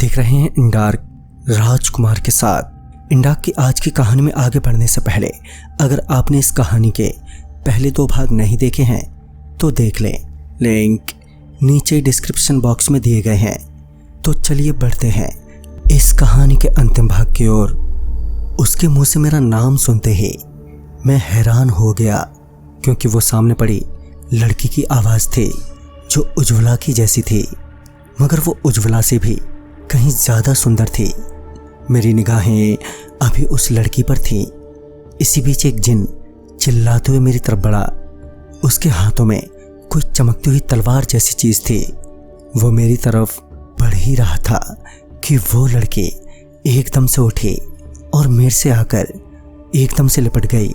देख रहे हैं इंडार्क राजकुमार के साथ। इंडार्क की आज की कहानी में आगे बढ़ने से पहले अगर आपने इस कहानी के पहले 2 भाग नहीं देखे हैं तो देख लें, लिंक नीचे डिस्क्रिप्शन बॉक्स में दिए गए हैं। तो चलिए बढ़ते हैं इस कहानी के अंतिम भाग की ओर। उसके मुंह से मेरा नाम सुनते ही मैं हैरान हो गया, क्योंकि वो सामने पड़ी लड़की की आवाज़ थी जो उज्ज्वला की जैसी थी, मगर वो उज्ज्वला से भी कहीं ज़्यादा सुंदर थी। मेरी निगाहें अभी उस लड़की पर थीं। इसी बीच एक जिन चिल्लाते हुए मेरी तरफ बढ़ा। उसके हाथों में कोई चमकती हुई तलवार जैसी चीज़ थी। वो मेरी तरफ बढ़ ही रहा था कि वो लड़की एकदम से उठी और मेरे से आकर एकदम से लिपट गई।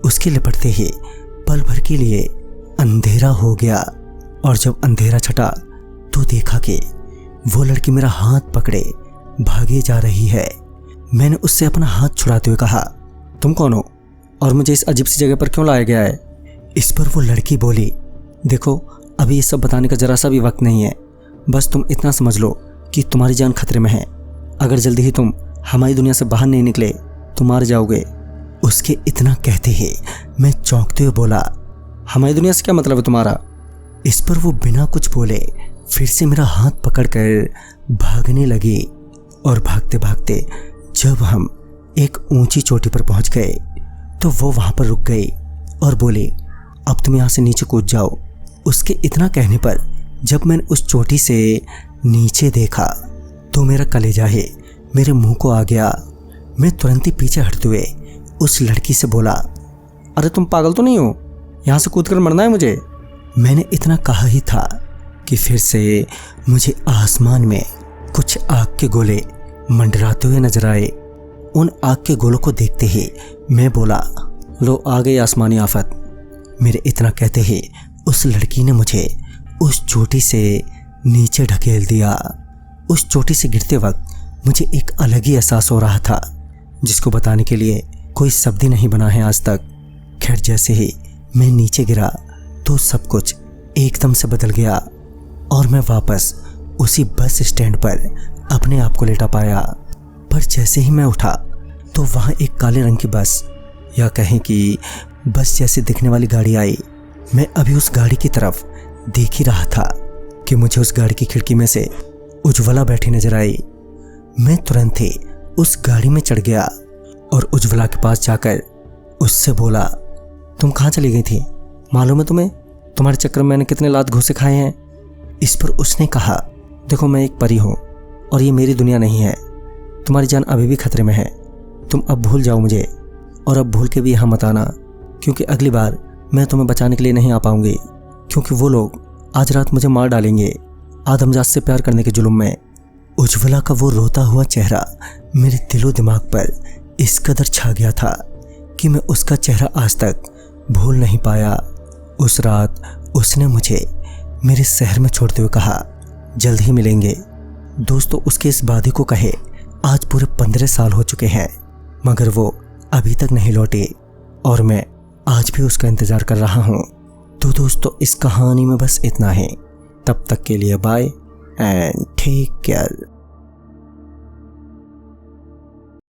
उसके लिपटते ही पल भर के लिए अंधेरा हो गया, और जब अंधेरा छटा तो देखा कि वो लड़की मेरा हाथ पकड़े भागे जा रही है। मैंने उससे अपना हाथ छुड़ाते हुए कहा, तुम कौन हो और मुझे इस अजीब सी जगह पर क्यों लाया गया है? इस पर वो लड़की बोली, देखो अभी ये सब बताने का जरा सा भी वक्त नहीं है। बस तुम इतना समझ लो कि तुम्हारी जान खतरे में है। अगर जल्दी ही तुम हमारी दुनिया से बाहर नहीं निकले तो मार जाओगे। उसके इतना कहते ही मैं चौंकते हुए बोला, हमारी दुनिया से क्या मतलब है तुम्हारा? इस पर वो बिना कुछ बोले फिर से मेरा हाथ पकड़कर भागने लगी, और भागते भागते जब हम एक ऊंची चोटी पर पहुंच गए तो वो वहां पर रुक गई और बोली, अब तुम यहाँ से नीचे कूद जाओ। उसके इतना कहने पर जब मैंने उस चोटी से नीचे देखा तो मेरा कलेजा ही मेरे मुंह को आ गया। मैं तुरंत ही पीछे हटते हुए उस लड़की से बोला, अरे तुम पागल तो नहीं हो? यहाँ से कूद कर मरना है मुझे? मैंने इतना कहा ही था कि फिर से मुझे आसमान में कुछ आग के गोले मंडराते हुए नजर आए। उन आग के गोलों को देखते ही मैं बोला, लो आ गई आसमानी आफत। मेरे इतना कहते ही उस लड़की ने मुझे उस चोटी से नीचे ढकेल दिया। उस चोटी से गिरते वक्त मुझे एक अलग ही एहसास हो रहा था, जिसको बताने के लिए कोई शब्द ही नहीं बना है आज तक। खैर, जैसे ही मैं नीचे गिरा तो सब कुछ एकदम से बदल गया, और मैं वापस उसी बस स्टैंड पर अपने आप को लेटा पाया। पर जैसे ही मैं उठा तो वहाँ एक काले रंग की बस, या कहें कि बस जैसी दिखने वाली गाड़ी आई। मैं अभी उस गाड़ी की तरफ देख ही रहा था कि मुझे उस गाड़ी की खिड़की में से उज्ज्वला बैठी नजर आई। मैं तुरंत ही उस गाड़ी में चढ़ गया और उज्ज्वला के पास जाकर उससे बोला, तुम कहाँ चली गई थी? मालूम है तुम्हें, तुम्हारे चक्कर में मैंने कितने लात घूंसे खाए हैं। इस पर उसने कहा, देखो मैं एक परी हूँ और ये मेरी दुनिया नहीं है। तुम्हारी जान अभी भी खतरे में है। तुम अब भूल जाओ मुझे, और अब भूल के भी यहाँ मत आना, क्योंकि अगली बार मैं तुम्हें बचाने के लिए नहीं आ पाऊंगी, क्योंकि वो लोग आज रात मुझे मार डालेंगे आदमजात से प्यार करने के जुल्म में। उज्ज्वला का वो रोता हुआ चेहरा मेरे दिलो दिमाग पर इस कदर छा गया था कि मैं उसका चेहरा आज तक भूल नहीं पाया। उस रात उसने मुझे मेरे शहर में छोड़ते हुए कहा, जल्द ही मिलेंगे। दोस्तों, उसके इस वादे को कहे आज पूरे 15 साल हो चुके हैं, मगर वो अभी तक नहीं लौटे, और मैं आज भी उसका इंतज़ार कर रहा हूँ। तो दोस्तों, इस कहानी में बस इतना ही। तब तक के लिए बाय एंड टेक केयर।